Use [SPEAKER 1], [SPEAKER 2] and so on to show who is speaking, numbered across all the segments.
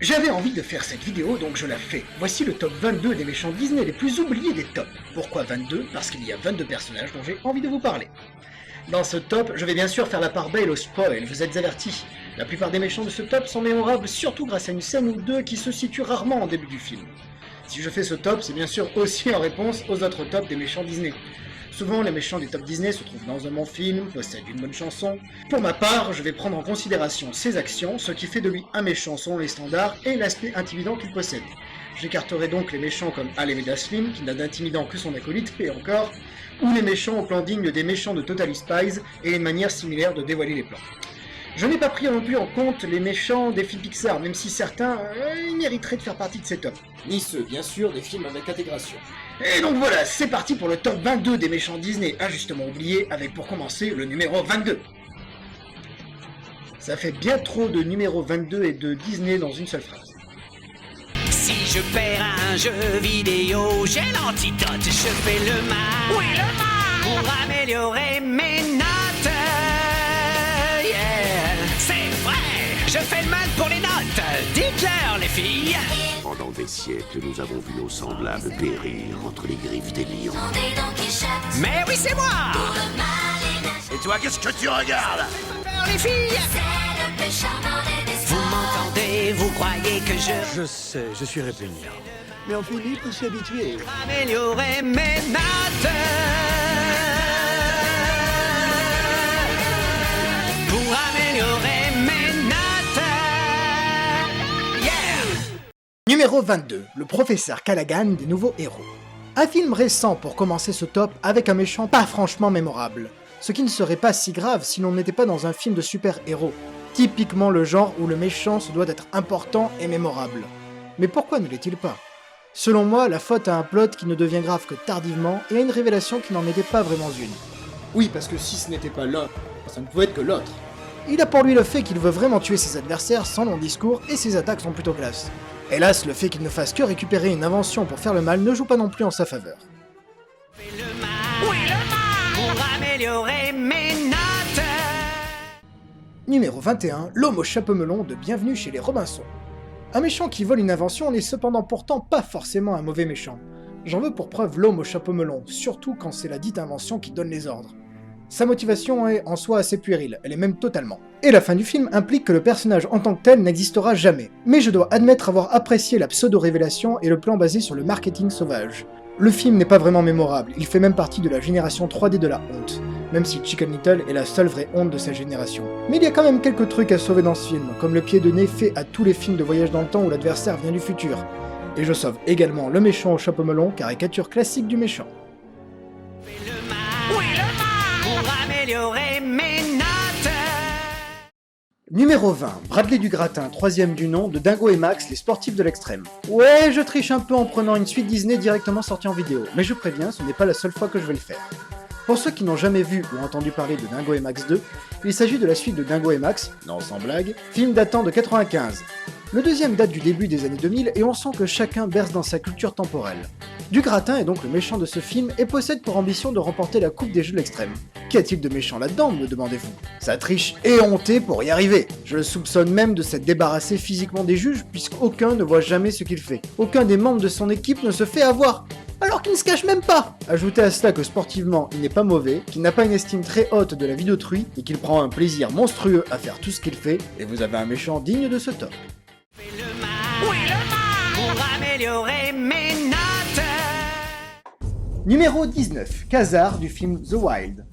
[SPEAKER 1] J'avais envie de faire cette vidéo, donc je la fais. Voici le top 22 des méchants Disney les plus oubliés des tops. Pourquoi 22? Parce qu'il y a 22 personnages dont j'ai envie de vous parler. Dans ce top, je vais bien sûr faire la part belle au spoil, vous êtes avertis. La plupart des méchants de ce top sont mémorables surtout grâce à une scène ou deux qui se situent rarement en début du film. Si je fais ce top, c'est bien sûr aussi en réponse aux autres tops des méchants Disney. Souvent, les méchants des top Disney se trouvent dans un bon film, possèdent une bonne chanson. Pour ma part, je vais prendre en considération ses actions, ce qui fait de lui un méchant selon les standards et l'aspect intimidant qu'il possède. J'écarterai donc les méchants comme Alameda Slim, qui n'a d'intimidant que son acolyte, et encore, ou les méchants au plan digne des méchants de Totally Spies et une manière similaire de dévoiler les plans. Je n'ai pas pris non plus en compte les méchants des films Pixar, même si certains mériteraient de faire partie de ces tops. Ni ceux, bien sûr, des films avec intégration. Et donc voilà, c'est parti pour le top 22 des méchants Disney injustement oubliés, avec pour commencer le numéro 22. Ça fait bien trop de numéro 22 et de Disney dans une seule phrase.
[SPEAKER 2] Si je perds un jeu vidéo, j'ai l'antidote, je fais le mal. Oui, le mal. Pour améliorer mes notes. C'est vrai, je fais le mal pour les notes. Dites-leur, les filles.
[SPEAKER 3] Pendant des siècles, nous avons vu nos semblables périr entre les griffes des lions.
[SPEAKER 2] Mais oui, c'est moi.
[SPEAKER 3] Et toi, qu'est-ce que tu regardes?
[SPEAKER 2] Alors, les filles. Vous m'entendez, vous croyez que
[SPEAKER 4] Je sais, je suis répugnant. Mais on finit par s'y habituer.
[SPEAKER 2] améliorer mes notes. Pour améliorer mes notes. Yeah.
[SPEAKER 1] Numéro 22, le professeur Callaghan des nouveaux héros. Un film récent pour commencer ce top avec un méchant pas franchement mémorable. Ce qui ne serait pas si grave si l'on n'était pas dans un film de super-héros. Typiquement le genre où le méchant se doit d'être important et mémorable. Mais pourquoi ne l'est-il pas? Selon moi, la faute a un plot qui ne devient grave que tardivement et à une révélation qui n'en était pas vraiment une. Oui, parce que si ce n'était pas l'un, ça ne pouvait être que l'autre. Il a pour lui le fait qu'il veut vraiment tuer ses adversaires sans long discours et ses attaques sont plutôt classe. Hélas, le fait qu'il ne fasse que récupérer une invention pour faire le mal ne joue pas non plus en sa faveur.
[SPEAKER 2] Oui, le mal. Pour améliorer mes notes.
[SPEAKER 1] Numéro 21, l'homme au chapeau melon de Bienvenue chez les Robinson. Un méchant qui vole une invention n'est cependant pourtant pas forcément un mauvais méchant. J'en veux pour preuve l'homme au chapeau melon, surtout quand c'est la dite invention qui donne les ordres. Sa motivation est en soi assez puérile, elle est même totalement. Et la fin du film implique que le personnage en tant que tel n'existera jamais. Mais je dois admettre avoir apprécié la pseudo-révélation et le plan basé sur le marketing sauvage. Le film n'est pas vraiment mémorable, il fait même partie de la génération 3D de la honte, même si Chicken Little est la seule vraie honte de sa génération. Mais il y a quand même quelques trucs à sauver dans ce film, comme le pied de nez fait à tous les films de voyage dans le temps où l'adversaire vient du futur. Et je sauve également le méchant au chapeau melon, caricature classique du méchant.
[SPEAKER 2] Oui, le mal. Pour améliorer mes notes.
[SPEAKER 1] Numéro 20, Bradley du Gratin, troisième du nom, de Dingo et Max, les sportifs de l'extrême. Ouais, je triche un peu en prenant une suite Disney directement sortie en vidéo, mais je préviens, ce n'est pas la seule fois que je vais le faire. Pour ceux qui n'ont jamais vu ou entendu parler de Dingo et Max 2, il s'agit de la suite de Dingo et Max, non sans blague, film datant de 95. Le deuxième date du début des années 2000 et on sent que chacun berce dans sa culture temporelle. Du Gratin est donc le méchant de ce film et possède pour ambition de remporter la coupe des jeux de l'extrême. Qu'y a-t-il de méchant là-dedans, me demandez-vous? Ça triche éhonté pour y arriver. Je le soupçonne même de s'être débarrassé physiquement des juges puisqu'aucun ne voit jamais ce qu'il fait. Aucun des membres de son équipe ne se fait avoir. Alors qu'il ne se cache même pas! Ajoutez à cela que sportivement il n'est pas mauvais, qu'il n'a pas une estime très haute de la vie d'autrui et qu'il prend un plaisir monstrueux à faire tout ce qu'il fait, et vous avez un méchant digne de ce top.
[SPEAKER 2] Oui, le mal. Pour améliorer mes notes.
[SPEAKER 1] Numéro 19, Khazar du film The Wild.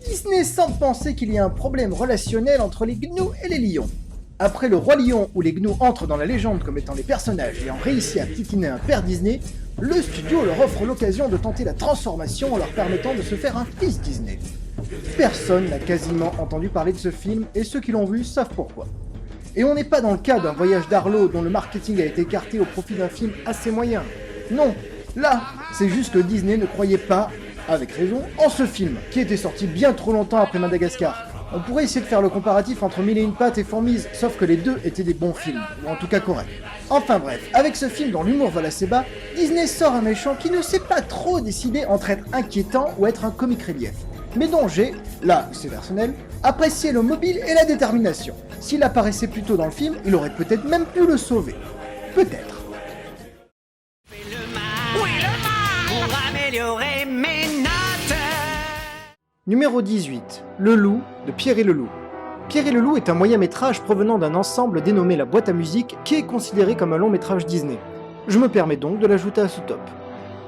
[SPEAKER 1] Disney semble penser qu'il y a un problème relationnel entre les gnous et les lions. Après le roi lion où les gnous entrent dans la légende comme étant les personnages ayant réussi à piétiner un père Disney, le studio leur offre l'occasion de tenter la transformation en leur permettant de se faire un fils Disney. Personne n'a quasiment entendu parler de ce film et ceux qui l'ont vu savent pourquoi. Et on n'est pas dans le cas d'un voyage d'Arlo dont le marketing a été écarté au profit d'un film assez moyen. Non, là, c'est juste que Disney ne croyait pas, avec raison, en ce film, qui était sorti bien trop longtemps après Madagascar. On pourrait essayer de faire le comparatif entre Mille et une pattes et Fourmise, sauf que les deux étaient des bons films, ou en tout cas corrects. Enfin bref, avec ce film dont l'humour vole assez bas, Disney sort un méchant qui ne sait pas trop décider entre être inquiétant ou être un comic relief. mais dont j'ai, là c'est personnel, apprécié le mobile et la détermination. S'il apparaissait plus tôt dans le film, il aurait peut-être même pu le sauver. Peut-être.
[SPEAKER 2] Pour améliorer mes notes.
[SPEAKER 1] Numéro 18. Le Loup de Pierre et le Loup. Pierre et le Loup est un moyen-métrage provenant d'un ensemble dénommé La Boîte à Musique qui est considéré comme un long-métrage Disney. Je me permets donc de l'ajouter à ce top.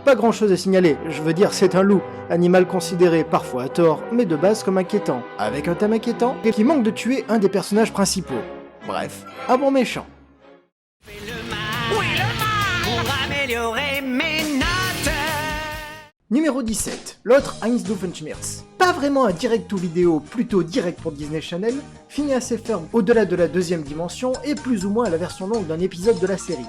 [SPEAKER 1] Pas grand chose à signaler, je veux dire c'est un loup, animal considéré parfois à tort, mais de base comme inquiétant, avec un thème inquiétant et qui manque de tuer un des personnages principaux. Bref, un bon méchant.
[SPEAKER 2] Pour améliorer mes notes.
[SPEAKER 1] Numéro 17, l'autre Heinz Doofenshmirtz. Pas vraiment un direct-to-vidéo, plutôt direct pour Disney Channel, Phineas et Ferb au-delà de la deuxième dimension est plus ou moins la version longue d'un épisode de la série.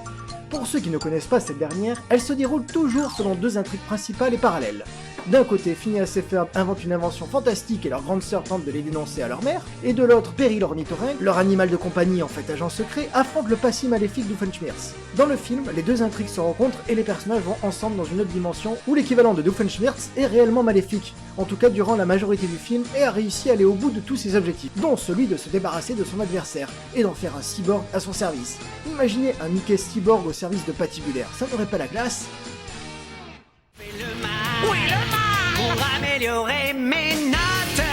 [SPEAKER 1] Pour ceux qui ne connaissent pas cette dernière, elle se déroule toujours selon deux intrigues principales et parallèles. D'un côté, Phineas et Ferb inventent une invention fantastique et leur grande sœur tente de les dénoncer à leur mère, et de l'autre, Perry l'ornithorynque, leur animal de compagnie en fait agent secret, affronte le passé maléfique Doofenshmirtz. Dans le film, les deux intrigues se rencontrent et les personnages vont ensemble dans une autre dimension où l'équivalent de Doofenshmirtz est réellement maléfique, en tout cas durant la majorité du film, et a réussi à aller au bout de tous ses objectifs, dont celui de se débarrasser de son adversaire, et d'en faire un cyborg à son service. Imaginez un Mickey cyborg au service de Patibulaire, ça n'aurait pas la classe?
[SPEAKER 2] Pour améliorer mes notes.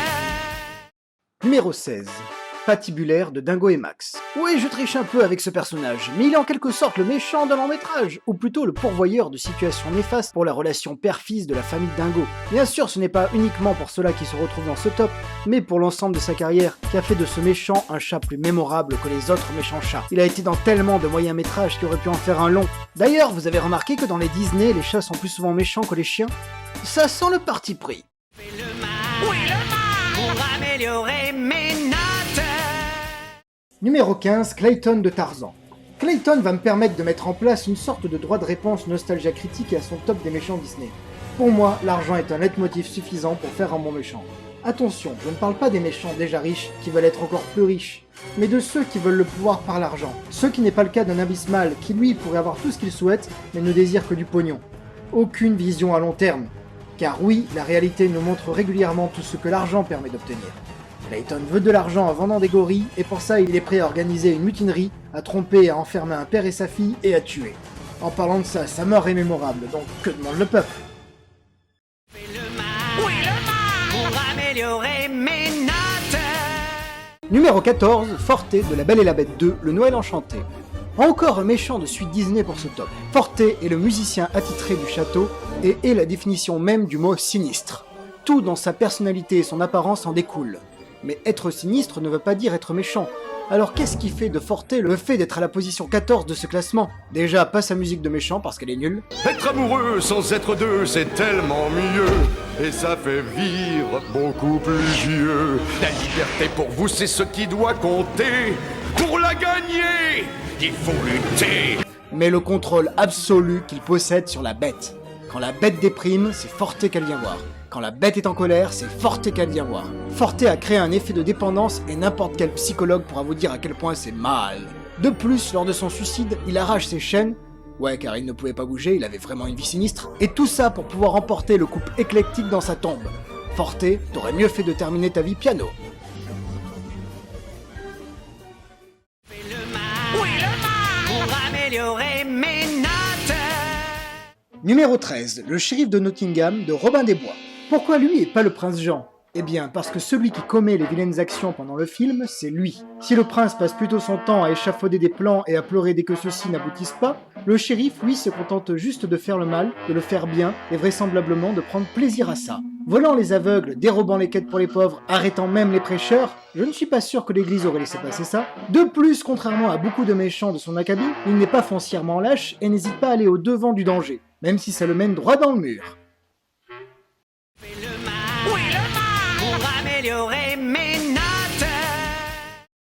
[SPEAKER 1] Numéro 16. Patibulaire de Dingo et Max. Oui, je triche un peu avec ce personnage, mais il est en quelque sorte le méchant de long-métrage, ou plutôt le pourvoyeur de situations néfastes pour la relation père-fils de la famille Dingo. Bien sûr, ce n'est pas uniquement pour cela qu'il se retrouve dans ce top, mais pour l'ensemble de sa carrière, qui a fait de ce méchant un chat plus mémorable que les autres méchants chats. Il a été dans tellement de moyens-métrages qu'il aurait pu en faire un long. D'ailleurs, vous avez remarqué que dans les Disney, les chats sont plus souvent méchants que les chiens? Ça sent le parti pris.
[SPEAKER 2] Pour améliorer mes notes.
[SPEAKER 1] Numéro 15, Clayton de Tarzan. Clayton va me permettre de mettre en place une sorte de droit de réponse nostalgia critique à son top des méchants Disney. Pour moi, l'argent est un leitmotiv suffisant pour faire un bon méchant. Attention, je ne parle pas des méchants déjà riches qui veulent être encore plus riches, mais de ceux qui veulent le pouvoir par l'argent. Ce qui n'est pas le cas d'un Abysmal qui lui pourrait avoir tout ce qu'il souhaite, mais ne désire que du pognon. Aucune vision à long terme. Car oui, la réalité nous montre régulièrement tout ce que l'argent permet d'obtenir. Clayton veut de l'argent en vendant des gorilles, et pour ça il est prêt à organiser une mutinerie, à tromper et à enfermer un père et sa fille, et à tuer. En parlant de ça, sa mort est mémorable, donc que demande le peuple?
[SPEAKER 2] Pour améliorer mes notes.
[SPEAKER 1] Numéro 14, Forte de La Belle et la Bête 2, Le Noël Enchanté. Encore un méchant de suite Disney pour ce top. Forte est le musicien attitré du château, et est la définition même du mot sinistre. Tout dans sa personnalité et son apparence en découle. Mais être sinistre ne veut pas dire être méchant. Alors qu'est-ce qui fait de Forte le fait d'être à la position 14 de ce classement? Déjà, pas sa musique de méchant parce qu'elle est nulle.
[SPEAKER 5] Être amoureux sans être deux, c'est tellement mieux. Et ça fait vivre beaucoup plus vieux. La liberté pour vous, c'est ce qui doit compter. Pour la gagner, il faut lutter.
[SPEAKER 1] Mais le contrôle absolu qu'il possède sur la bête. Quand la bête déprime, c'est Forte qu'elle vient voir. Quand la bête est en colère, c'est Forte qu'elle vient voir. Forte a créé un effet de dépendance et n'importe quel psychologue pourra vous dire à quel point c'est mal. De plus, lors de son suicide, il arrache ses chaînes. Ouais, car il ne pouvait pas bouger, il avait vraiment une vie sinistre. Et tout ça pour pouvoir emporter le couple éclectique dans sa tombe. Forte, t'aurais mieux fait de terminer ta vie piano.
[SPEAKER 2] Pour améliorer mes notes.
[SPEAKER 1] Numéro 13, le shérif de Nottingham de Robin des Bois. Pourquoi lui et pas le prince Jean? Eh bien, parce que celui qui commet les vilaines actions pendant le film, c'est lui. Si le prince passe plutôt son temps à échafauder des plans et à pleurer dès que ceux-ci n'aboutissent pas, le shérif, lui, se contente juste de faire le mal, de le faire bien, et vraisemblablement de prendre plaisir à ça. Volant les aveugles, dérobant les quêtes pour les pauvres, arrêtant même les prêcheurs, je ne suis pas sûr que l'église aurait laissé passer ça. De plus, contrairement à beaucoup de méchants de son acabit, il n'est pas foncièrement lâche et n'hésite pas à aller au devant du danger, même si ça le mène droit dans le mur.
[SPEAKER 2] Pour améliorer mes notes.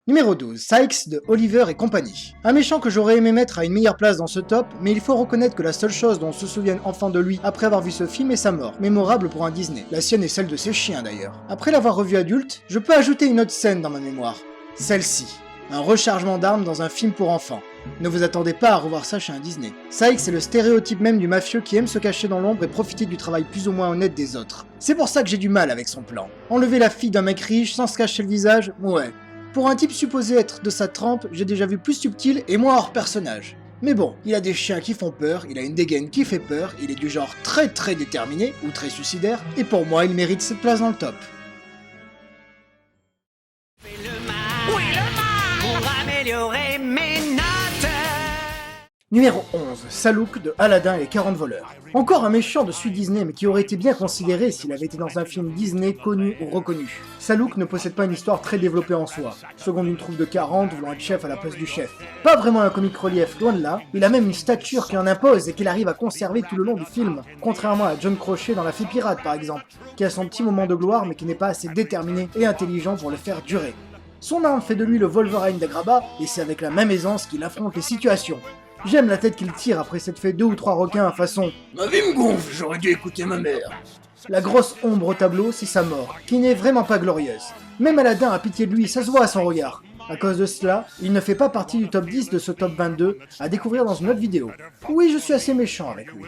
[SPEAKER 1] Numéro 12, Sykes de Oliver et compagnie. Un méchant que j'aurais aimé mettre à une meilleure place dans ce top, mais il faut reconnaître que la seule chose dont on se souvienne enfant de lui après avoir vu ce film est sa mort, mémorable pour un Disney. La sienne est celle de ses chiens d'ailleurs. Après l'avoir revu adulte, je peux ajouter une autre scène dans ma mémoire. Celle-ci. Un rechargement d'armes dans un film pour enfants. Ne vous attendez pas à revoir ça chez un Disney. Sykes est le stéréotype même du mafieux qui aime se cacher dans l'ombre et profiter du travail plus ou moins honnête des autres. C'est pour ça que j'ai du mal avec son plan. Enlever la fille d'un mec riche sans se cacher le visage, ouais. Pour un type supposé être de sa trempe, j'ai déjà vu plus subtil et moins hors personnage. Mais bon, il a des chiens qui font peur, il a une dégaine qui fait peur, il est du genre très déterminé, ou très suicidaire, et pour moi il mérite cette place dans le top.
[SPEAKER 2] Oui, le mal pour améliorer mes notes.
[SPEAKER 1] Numéro 11, Salouk de Aladdin et les 40 voleurs. Encore un méchant de suite Disney mais qui aurait été bien considéré s'il avait été dans un film Disney connu ou reconnu. Salouk ne possède pas une histoire très développée en soi, seconde une troupe de 40 voulant être chef à la place du chef. Pas vraiment un comic relief, loin de là, il a même une stature qui en impose et qu'il arrive à conserver tout le long du film, contrairement à John Crochet dans La Fée Pirate par exemple, qui a son petit moment de gloire mais qui n'est pas assez déterminé et intelligent pour le faire durer. Son arme fait de lui le Wolverine d'Agraba et c'est avec la même aisance qu'il affronte les situations. J'aime la tête qu'il tire après s'être fait 2 ou 3 requins à façon « Ma vie me gonfle, j'aurais dû écouter ma mère ». La grosse ombre au tableau, c'est sa mort, qui n'est vraiment pas glorieuse. Même Aladdin a pitié de lui, ça se voit à son regard. À cause de cela, il ne fait pas partie du top 10 de ce top 22, à découvrir dans une autre vidéo. Oui, je suis assez méchant avec lui.